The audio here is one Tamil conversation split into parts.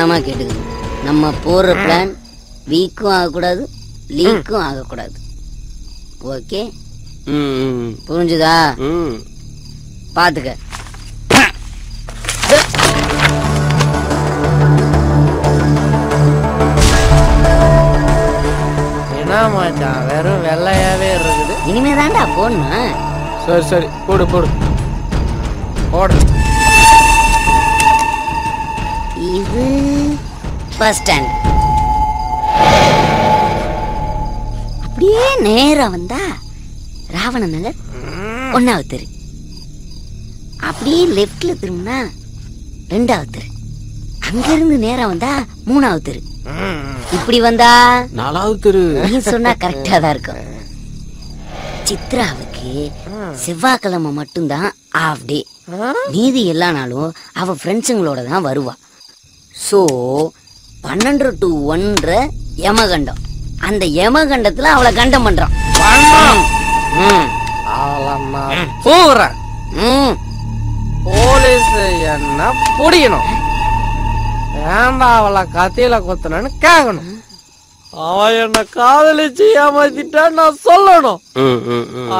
கவனமா கேட்டுக்கணும். நம்ம போற பிளான் வீக்கும் ஆகக்கூடாது, லீக்கும் ஆகக்கூடாது. ஓகே, புரிஞ்சுதா? பாத்துக்க. என்ன மச்சான் வெறும் வெள்ளையாவே இருக்குது. இனிமே தாண்டா போடணும். சரி சரி, போடு போடு போடு. இது பஸ் ஸ்டாண்ட். அப்படியே நேரா வந்தா ராவண நகர் 1வது தெரு. அப்படியே லெப்ட்ல திரும்பினா 2வது தெரு. அங்க இருந்து நேரா வந்தா 3வது தெரு. இப்படி வந்தா 4வது தெரு. நீ சொன்னா கரெக்டா தான் இருக்கும். சித்ராவுக்கு செவ்வாய்க்கிழமை மட்டும்தான் ஆஃப் டே. மீதி எல்லா நாளும் அவ ஃப்ரெண்ட்ஸுங்களோட தான் வருவா. ஸோ 12 to 1 யமகண்டம். அந்த யமகண்டத்துல அவளை கண்டம் பண்றான். போறேன் போலீஸ் என்ன பிடிக்கணும். ஏன்டா அவளை கத்தியில குத்தனு கேட்கணும். அவ என்ன காதலிச்சு ஏமாத்திட்டா நான் சொல்லணும்.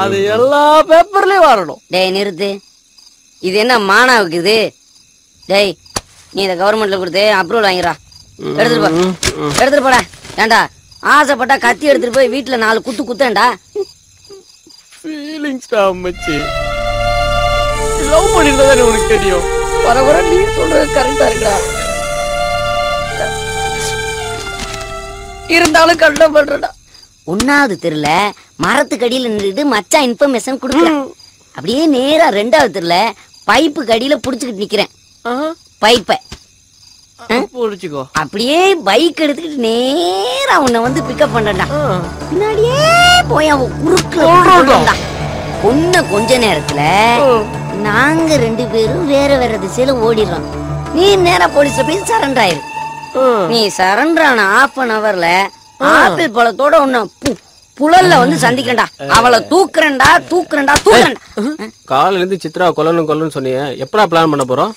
அது எல்லா பேப்பர்லயும் வரணும். டேய் நிறுத்து. இது என்ன மானாவுக்கு இது? டேய் நீ இதை கவர்மெண்ட்ல கொடுத்து அப்ரூவல் வாங்கிடா. எடுத்துட்டு போடா. ஏண்டா ஆசைப்பட்டா கத்தி எடுத்துட்டு போய் வீட்டுல 4 குத்து குத்தேன்டா. ஃபீலிங்ஸ் மச்சி. லவ் பண்ணிருந்தா உனக்கு தெரியும். வர வர நீ சொல்றது கரெக்டா இருக்கா? இருந்தாலும் கண்டம் பண்றடா. 1வது தெருல மரத்துக்கடியில நின்றுட்டு மச்சான் இன்ஃபர்மேஷன் கொடுக்குறேன். அப்படியே நேரா 2வது தெருல பைப்பு கடியில புடிச்சுக்கிட்டு நிக்கிறேன். பைப்பை புடிச்சுக்கோ. அப்படியே பைக் எடுத்துக்கிட்டு நேரா உன்னை வந்து பிக்கப் பண்ணடா. பின்னாடியே போய் அவன் குறுக்குல பொண்ண கொஞ்ச நேரத்துல நாங்க 2 பேரும் வேற வேற திசையில ஓடிடுறோம். நீ நேரா போலீஸ்ல போய் சரண்டர் ஆயிரு. நீ சரண்டர் ஆன 1/2 hourல ஆப்பிள் பழத்தோட உன்னை புழல்ல வந்து சந்திக்கண்டா. அவளை தூக்குறேன்டா தூக்குறேன்டா தூக்குறேன்டா. காலையில இருந்து சித்ரா கொல்லணும் சொன்னீங்க. எப்படா பிளான் பண்ண போறோம்?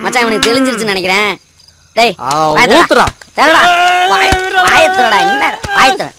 மச்சான் அவனுக்கு தெரிஞ்சிருச்சுன்னு நினைக்கிறேன். டேய் ஊத்துறா. தெரடா வாயத்துறடா. என்ன வாயத்துற?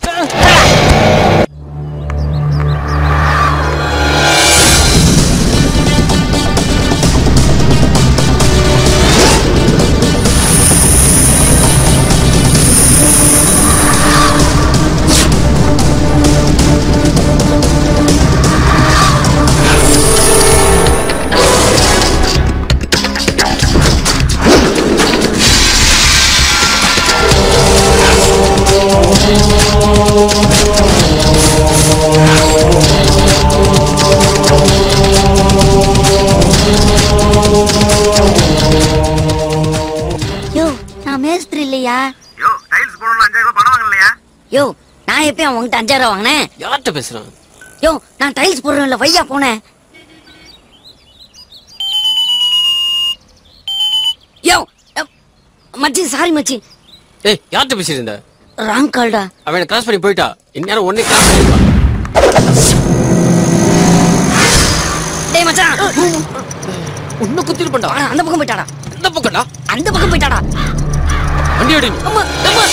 யோ நான் எப்பயும் உங்ககிட்ட 5000 ரூபா வாங்கினேன். யார்கிட்ட பேசுறேன்? யோ நான் டைல்ஸ் போடுறேன்ல வையா போனேன். யோ மச்சி சாரி மச்சி. ஏய் யார்கிட்ட பேசிட்டு இருந்த? ராங் கால்டா. அவன் கிராஸ் பண்ணி போயிட்டா. இந்நேரம் ஒண்ணே கிராஸ் பண்ணிருப்பா. டேய் மச்சான் உன்ன குத்திரு பண்ணா. அந்த பக்கம் போய்ட்டாடா. அந்த பக்கம்டா. அந்த பக்கம் போய்ட்டாடா. வண்டி ஓடி. அம்மா அம்மா.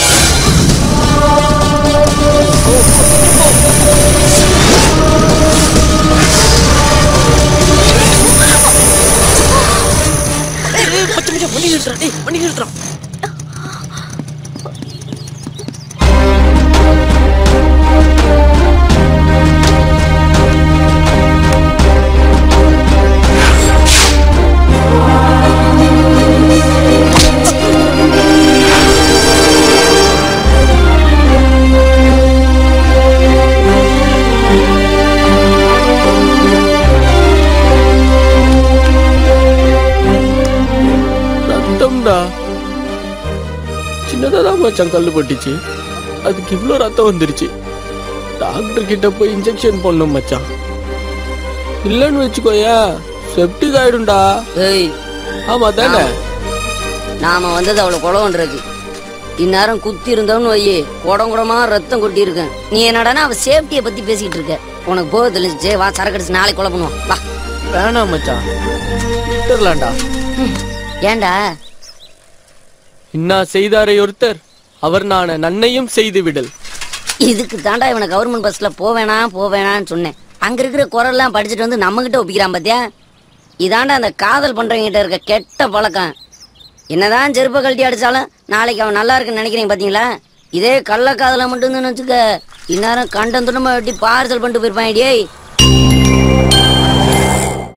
வண்டி நிறுத்துறா. டேய் வண்டி நிறுத்துறா. சின்னதான் மச்சான் கல்லு பட்டுச்சு. அதுக்கு இவ்வளவு ரத்தம் வந்துருச்சு. டாக்டர் கிட்ட போய் இன்ஜெக்ஷன் பண்ணணும் மச்சான். இல்லன்னு வச்சுக்கோயா செப்டிக் ஆயிடும்டா. ஏய் ஆமா தானே. நாம வந்தது அவளை கொலவன்றது. இந்நேரம் குத்தி இருந்தவன்னு வையே குடம் குடமா ரத்தம் கொட்டி இருக்கேன். நீ என்னடானா அவ சேஃப்டியை பத்தி பேசிட்டு இருக்க. உனக்கு போக தெரிஞ்சிச்சு. வா சரக்கு அடிச்சு நாளைக்கு கொலை பண்ணுவோம். வா. வேணாம் மச்சான் விட்டுறலாம்டா. ஏண்டா இன்னா செய்தாரை ஒருத்தர் அவர் நான நன்னையும் செய்து விடல். இதுக்கு தாண்டா இவனை கவர்மெண்ட் பஸ்ல போவேணான்னு சொன்னேன். அங்க இருக்கிற குரல்லாம் படிச்சுட்டு வந்து நம்ம கிட்ட ஒப்பிக்கிறான் பாத்தியா. இதாண்டா அந்த காதல் பண்றவங்க கிட்ட இருக்க கெட்ட பழக்கம். என்னதான் செருப்ப கழட்டி அடிச்சாலும் நாளைக்கு அவன் நல்லா இருக்குன்னு நினைக்கிறீங்க பாத்தீங்களா. இதே கள்ள காதல மட்டும் வச்சுக்க இந்நேரம் கண்டம் துண்டமா வெட்டி பார்சல் பண்ணிட்டு போயிருப்பான்.